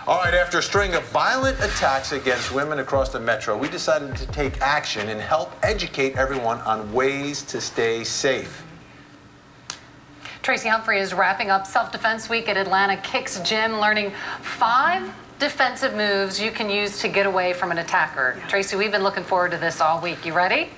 All right, after a string of violent attacks against women across the metro, we decided to take action and help educate everyone on ways to stay safe. Tracy Humphrey is wrapping up Self-Defense Week at Atlanta Kicks Gym, learning 5 defensive moves you can use to get away from an attacker. Yeah. Tracy, we've been looking forward to this all week. You ready?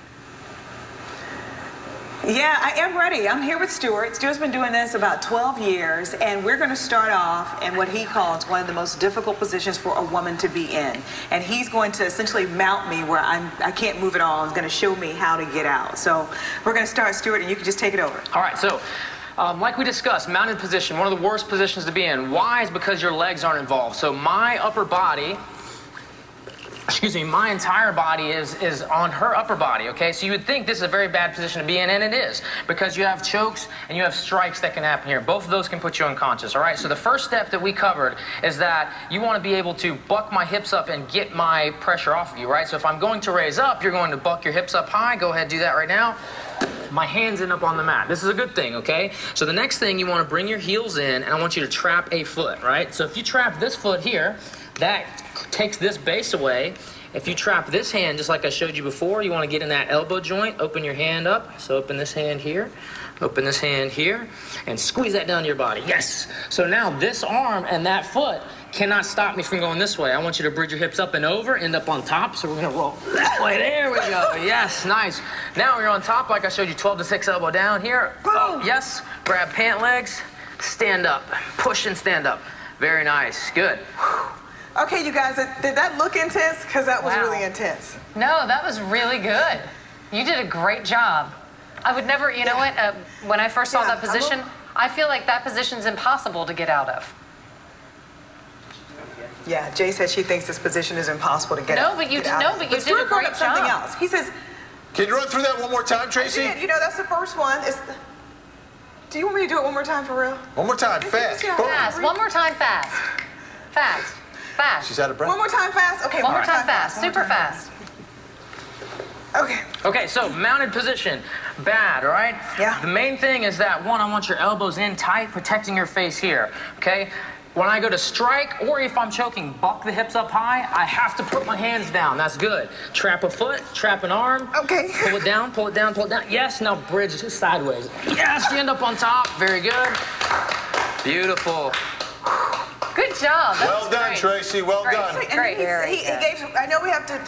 Yeah, I am ready. I'm here with Stuart. Stuart's been doing this about 12 years, and we're going to start off in what he calls one of the most difficult positions for a woman to be in. And he's going to essentially mount me where I can't move at all. He's going to show me how to get out. So we're going to start, Stuart, and you can just take it over. All right, so like we discussed, mounted position, one of the worst positions to be in. Why? Is because your legs aren't involved. So my upper body, my entire body is on her upper body, okay? So you would think this is a very bad position to be in, and it is, because you have chokes and you have strikes that can happen here. Both of those can put you unconscious, all right? So the first step that we covered is that you want to be able to buck my hips up and get my pressure off of you, right? So if I'm going to raise up, you're going to buck your hips up high. Go ahead, do that right now. My hands end up on the mat. This is a good thing, okay? So the next thing, you want to bring your heels in, and I want you to trap a foot, right? So if you trap this foot here, that takes this base away. If you trap this hand, just like I showed you before, you want to get in that elbow joint, open your hand up. So open this hand here, open this hand here, and squeeze that down to your body. Yes! So now this arm and that foot cannot stop me from going this way. I want you to bridge your hips up and over, end up on top. So we're going to roll that way. There we go. Yes, nice. Now you're on top, like I showed you, 12 to 6 elbow down here. Oh, yes. Grab pant legs, stand up, push and stand up. Very nice. Good. Okay, you guys, did that look intense? Because that was really intense. No, that was really good. You did a great job. I would never, you know what, when I first saw that position, I feel like that position's impossible to get out of. Yeah, Jay said she thinks this position is impossible to get out. No, but you did a great job. Something else. He says, can you run through that one more time, Tracy? You know, that's the first one. Do you want me to do it one more time for real? One more time, fast. Fast. One more time, fast. Fast. Fast. She's out of breath. One more time, fast. Okay, one more time, fast. Super fast. Okay. Okay, so mounted position, bad, all right? Yeah. The main thing is that, one, I want your elbows in tight, protecting your face here, okay? When I go to strike, or if I'm choking, buck the hips up high, I have to put my hands down. That's good. Trap a foot, trap an arm. Okay. Pull it down, pull it down, pull it down. Yes, now bridge sideways. Yes, you end up on top. Very good. Beautiful. Good job. Well done, Tracy. Well done. Great. He gave, I know we have to,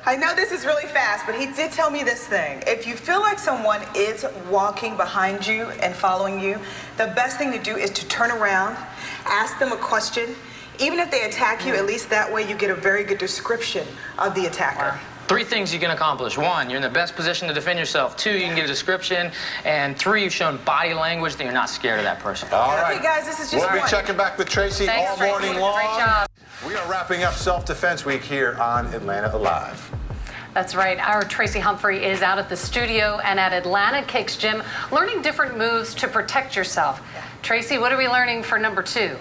I know this is really fast, but he did tell me this thing. If you feel like someone is walking behind you and following you, the best thing to do is to turn around, ask them a question. Even if they attack you, at least that way you get a very good description of the attacker. Wow. 3 things you can accomplish. 1, you're in the best position to defend yourself. 2, you can get a description. And 3, you've shown body language that you're not scared of that person. All right. Okay, guys, this is just We'll be checking back with Tracy all morning long. Great job. We are wrapping up Self-Defense Week here on 11Alive. That's right. Our Tracy Humphrey is out at the studio and at Atlanta Kicks Gym, learning different moves to protect yourself. Tracy, what are we learning for number 2?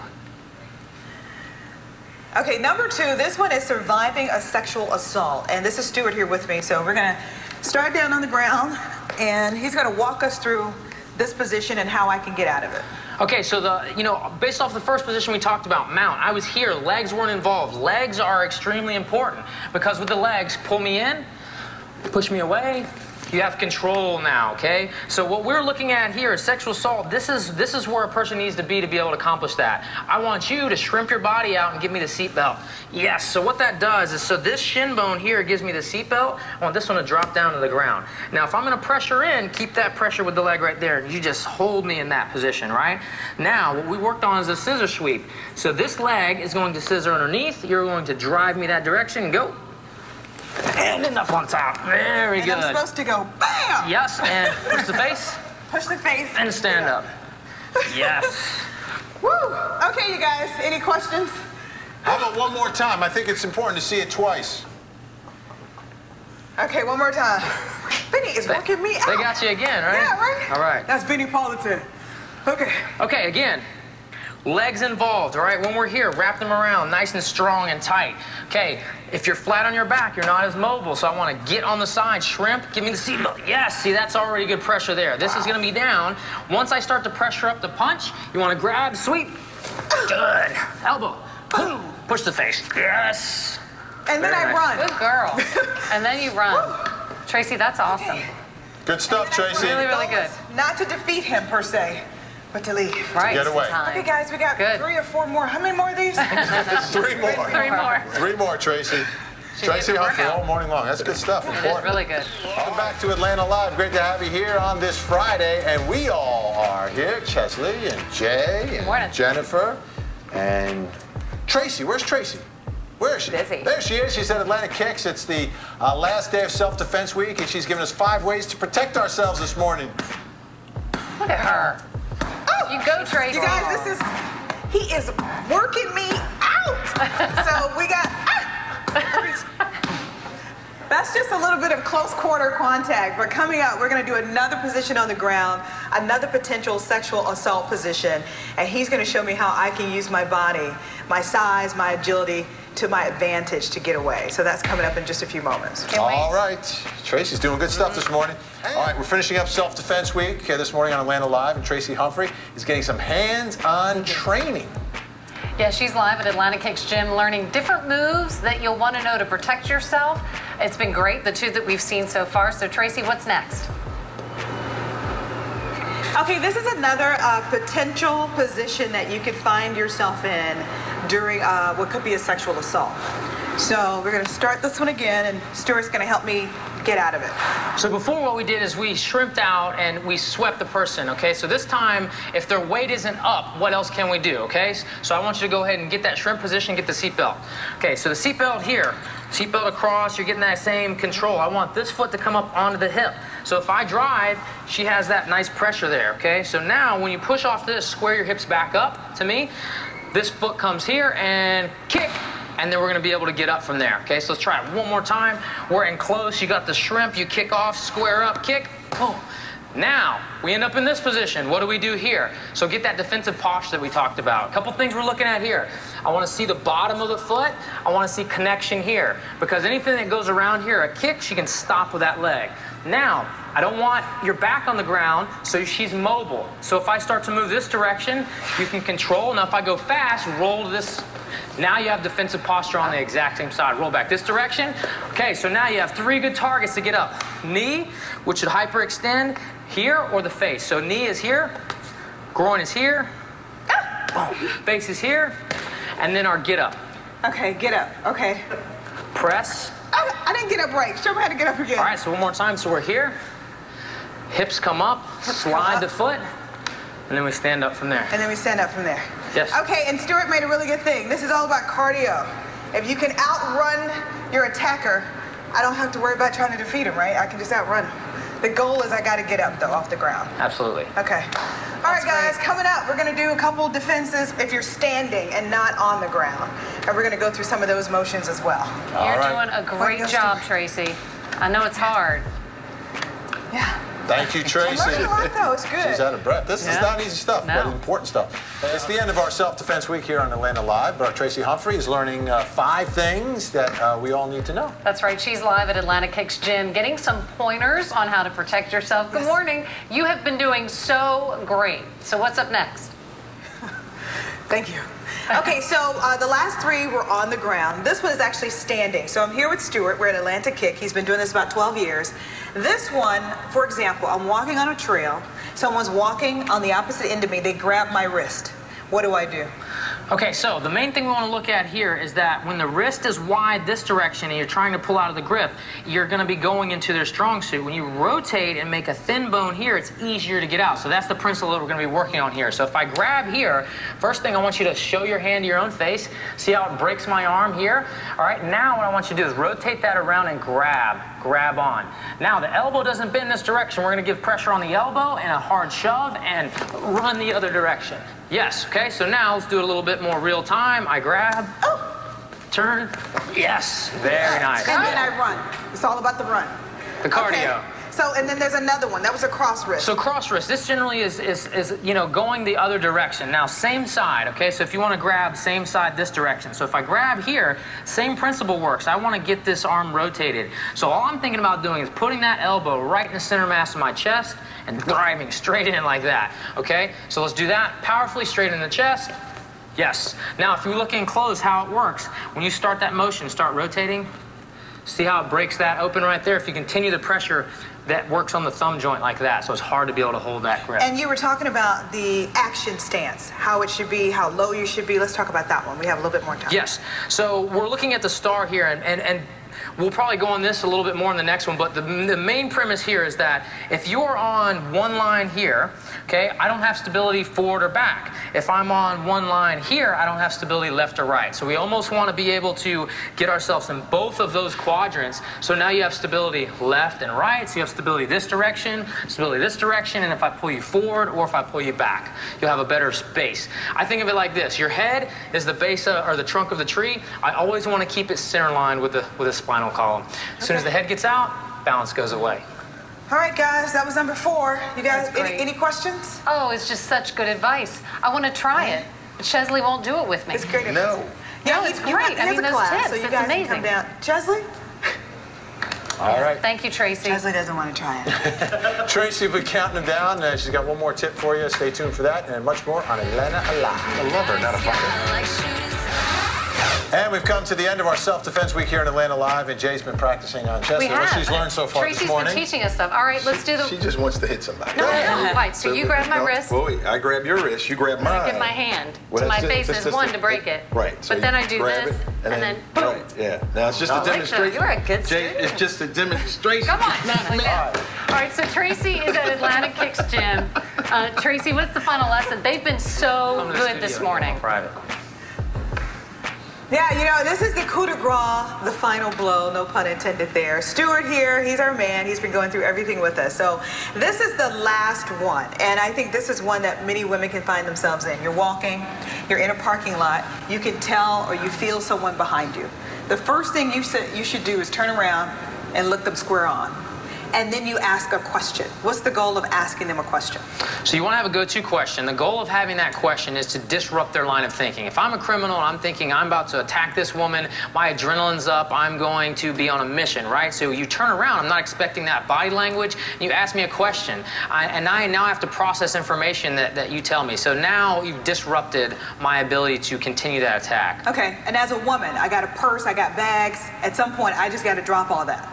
Okay, number 2, this one is surviving a sexual assault. And this is Stuart here with me. So we're going to start down on the ground, and he's going to walk us through this position and how I can get out of it. Okay, so based off the first position we talked about, mount, I was here, legs weren't involved. Legs are extremely important because with the legs, pull me in, push me away. You have control now, okay? So what we're looking at here is sexual assault. This is where a person needs to be able to accomplish that. I want you to shrimp your body out and give me the seatbelt. Yes, so what that does is, so this shin bone here gives me the seatbelt. I want this one to drop down to the ground. Now, if I'm gonna pressure in, keep that pressure with the leg right there. You just hold me in that position, right? Now, what we worked on is a scissor sweep. So this leg is going to scissor underneath. You're going to drive me that direction, go. And end up on top. Very good. And I'm supposed to go bam! Yes, and push the face. Push the face. And stand up. Yes. Woo! Okay, you guys, any questions? How about one more time? I think it's important to see it twice. Okay, one more time. Benny is working me out. They got you again, right? Yeah, right? All right. That's Benny Politan. Okay. Okay, again. Legs involved, all right? When we're here, wrap them around nice and strong and tight. Okay, if you're flat on your back, you're not as mobile, so I want to get on the side, shrimp, give me the seatbelt. Yes, see, that's already good pressure there. This is going to be down. Once I start to pressure up the punch, you want to grab, sweep. Good. Elbow. Boom. Push the face. Yes. And then Very I nice. run. Good girl. And then you run. Tracy, that's awesome. Good stuff, Tracy. Really, really good. Not to defeat him, per se, but to leave. Right. Get away. Okay, guys, we got Good. 3 or 4 more. How many more of these? 3 more. 3 more. 3 more, Tracy. Tracy getting a Humphrey workout. all morning long. That's good stuff. It is Important. really good. Welcome back to Atlanta Live. Great to have you here on this Friday. And we all are here. Chesley and Jay morning. and Jennifer and Tracy. Where's Tracy? Where is she? Busy. There she is. She's at Atlanta Kicks. It's the last day of Self-Defense Week, and she's given us 5 ways to protect ourselves this morning. Look at her. You go, Tracy. You guys, he is working me out. So we got, that's just a little bit of close quarter contact. But coming up, we're going to do another position on the ground, another potential sexual assault position. And he's going to show me how I can use my body, my size, my agility to my advantage to get away. So that's coming up in just a few moments. Can't wait. All right. Tracy's doing good stuff this morning. All right, we're finishing up Self-Defense Week this morning on Atlanta Live, and Tracy Humphrey is getting some hands-on training. Yeah, she's live at Atlanta Kicks Gym learning different moves that you'll want to know to protect yourself. It's been great, the 2 that we've seen so far. So, Tracy, what's next? Okay, this is another potential position that you could find yourself in during what could be a sexual assault. So we're going to start this one again, and Stuart's going to help me get out of it. So before, what we did is we shrimped out and we swept the person, okay? So this time, if their weight isn't up, what else can we do, okay? So I want you to go ahead and get that shrimp position, get the seatbelt. Okay, so the seatbelt here, seatbelt across, you're getting that same control. I want this foot to come up onto the hip. So if I drive, she has that nice pressure there, okay? So now when you push off this, square your hips back up to me. This foot comes here and kick. And then we're going to be able to get up from there. Okay, so let's try it one more time. We're in close. You got the shrimp. You kick off, square up, kick. Boom. Now, we end up in this position. What do we do here? So get that defensive posture that we talked about. A couple things we're looking at here. I want to see the bottom of the foot. I want to see connection here. Because anything that goes around here, a kick, she can stop with that leg. Now, I don't want your back on the ground, so she's mobile. So if I start to move this direction, you can control. Now, if I go fast, roll to this. Now you have defensive posture on the exact same side. Roll back this direction. Okay, so now you have 3 good targets to get up. Knee, which should hyperextend here, or the face. So knee is here, groin is here, face is here, and then our get up. Okay, get up. Okay. Press. I didn't get up right. Show me how to get up again. All right, so one more time. So we're here. Hips come up, slide the foot, and then we stand up from there. And then we stand up from there. Yes. Okay, and Stuart made a really good thing. This is all about cardio. If you can outrun your attacker, I don't have to worry about trying to defeat him, right? I can just outrun him. The goal is I got to get up, though, off the ground. Absolutely. Okay. All right, guys, coming up, we're going to do a couple defenses if you're standing and not on the ground. And we're going to go through some of those motions as well. You're doing a great job, Tracy. I know it's hard. Yeah. Thank you, Tracy. I'm learning a lot, though. It's good. She's out of breath. This is not easy stuff, but important stuff. It's the end of our Self-Defense Week here on Atlanta Live, but Tracy Humphrey is learning 5 things that we all need to know. That's right. She's live at Atlanta Kicks Gym getting some pointers on how to protect yourself. Good morning. You have been doing so great. So what's up next? Thank you. Okay, so the last 3 were on the ground. This one is actually standing. So I'm here with Stuart. We're at Atlanta Kick. He's been doing this about 12 years. This one, for example, I'm walking on a trail. Someone's walking on the opposite end of me. They grab my wrist. What do I do? Okay, so the main thing we want to look at here is that when the wrist is wide this direction and you're trying to pull out of the grip, you're going to be going into their strong suit. When you rotate and make a thin bone here, it's easier to get out. So that's the principle that we're going to be working on here. So if I grab here, first thing I want you to show your hand to your own face. See how it breaks my arm here? All right, now what I want you to do is rotate that around and grab on. Now the elbow doesn't bend this direction. We're going to give pressure on the elbow and a hard shove and run the other direction. Yes, okay, so now let's do it a little bit more real time. I grab, turn, yes, very nice. And then I run. It's all about the run. The cardio. Okay. So, and then there's another one. That was a cross wrist. So cross wrist, this generally is you know, going the other direction. Now, same side, okay? So if you want to grab same side this direction. So if I grab here, same principle works. I want to get this arm rotated. So all I'm thinking about doing is putting that elbow right in the center mass of my chest and driving straight in like that, okay? So let's do that powerfully straight in the chest. Yes. Now, if you're looking close, how it works, when you start that motion, start rotating, see how it breaks that open right there? If you continue the pressure, that works on the thumb joint like that, so it's hard to be able to hold that grip. And you were talking about the action stance, how it should be, how low you should be. Let's talk about that one. We have a little bit more time. Yes. So we're looking at the star here, and we'll probably go on this a little bit more in the next one, but the main premise here is that if you're on one line here, okay, I don't have stability forward or back. If I'm on one line here, I don't have stability left or right. So we almost want to be able to get ourselves in both of those quadrants. So now you have stability left and right, so you have stability this direction, and if I pull you forward or if I pull you back, you'll have a better space. I think of it like this. Your head is the base or the trunk of the tree. I always want to keep it center line with the spinal column. As soon as the head gets out, balance goes away. All right, guys, that was number 4. You guys, any questions? Oh, it's just such good advice. I want to try it, but Chesley won't do it with me. It's great. No. Yeah, it's great. I mean, those tips, so you it's guys amazing. Can come down. Chesley? All right. Thank you, Tracy. Chesley doesn't want to try it. Tracy will be counting them down. She's got one more tip for you. Stay tuned for that and much more on 11Alive. A lover, not a fucker. And we've come to the end of our self-defense week here in 11Alive, and Jay's been practicing on Chesley. We have. What she's learned so far Tracy's this morning. been teaching us stuff. All right, let's do the... She just wants to hit somebody. No, right. So you grab my wrist. Boy, I grab your wrist. You grab mine. I give my hand Well, to my that's face just as one to break it. Right. So But then you I do grab this, it, and then boom. Right, yeah. Now, it's just a demonstration. You're a good Jay, student. it's just a demonstration. Come on. It's not me. All right, so Tracy is at Atlanta Kicks Gym. Tracy, what's the final lesson? They've been so good this morning. Private. Yeah, you know, this is the coup de grace, the final blow, no pun intended there. Stuart here, he's our man. He's been going through everything with us. So this is the last one, and I think this is one that many women can find themselves in. You're walking, you're in a parking lot, you can tell or you feel someone behind you. The first thing you should do is turn around and look them square on. And then you ask a question. What's the goal of asking them a question? So you want to have a go-to question. The goal of having that question is to disrupt their line of thinking. If I'm a criminal and I'm thinking I'm about to attack this woman, my adrenaline's up, I'm going to be on a mission, right? So you turn around, I'm not expecting that body language, and you ask me a question. And I now have to process information that you tell me. So now you've disrupted my ability to continue that attack. Okay, and as a woman, I got a purse, I got bags. At some point, I just got to drop all that.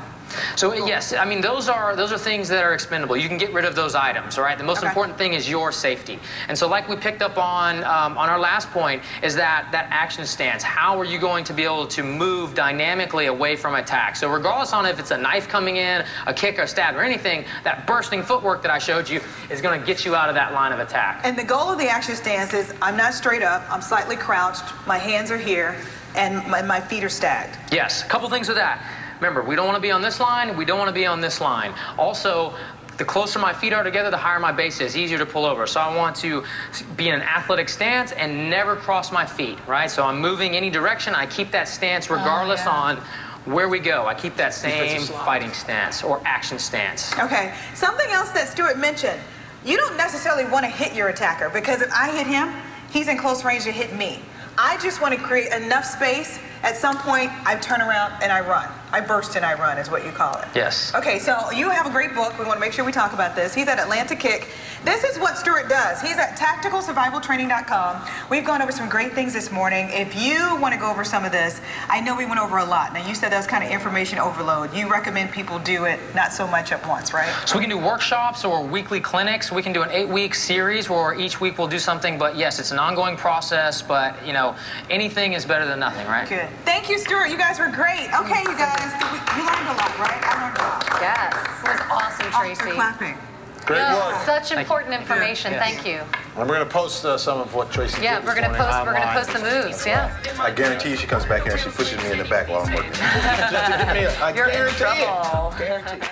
So yes, I mean those are things that are expendable. You can get rid of those items, all right? The most important thing is your safety. And so, like we picked up on our last point, is that action stance. How are you going to be able to move dynamically away from attack? So regardless on if it's a knife coming in, a kick, or a stab, or anything, that bursting footwork that I showed you is going to get you out of that line of attack. And the goal of the action stance is I'm not straight up, I'm slightly crouched, my hands are here, and my feet are stacked. Yes, a couple things with that. Remember, we don't want to be on this line, we don't want to be on this line. Also, the closer my feet are together, the higher my base is, easier to pull over. So I want to be in an athletic stance and never cross my feet, right? So I'm moving any direction, I keep that stance regardless on where we go. I keep that same fighting stance or action stance. Okay, something else that Stuart mentioned, you don't necessarily want to hit your attacker, because if I hit him, he's in close range to hit me. I just want to create enough space. At some point, I turn around and I run. I burst and I run is what you call it. Yes. Okay, so you have a great book. We want to make sure we talk about this. He's at Atlanta Kick. This is what Stuart does. He's at tacticalsurvivaltraining.com. We've gone over some great things this morning. If you want to go over some of this, I know we went over a lot. Now, you said that's kind of information overload. You recommend people do it not so much at once, right? So we can do workshops or weekly clinics. We can do an 8-week series where each week we'll do something. But yes, it's an ongoing process. But, you know, anything is better than nothing, right? Good. Thank you, Stuart. You guys were great. Okay, you guys. You learned a lot, right? I learned a lot. Yes. It was awesome, Tracy. You're clapping. Great work. Such important information. Thank you. And we're going to post some of what Tracy did Yeah, we're going to post the moves. Yeah. I guarantee you she comes back here and she pushes me in the back while I'm working. You're in trouble. Guarantee.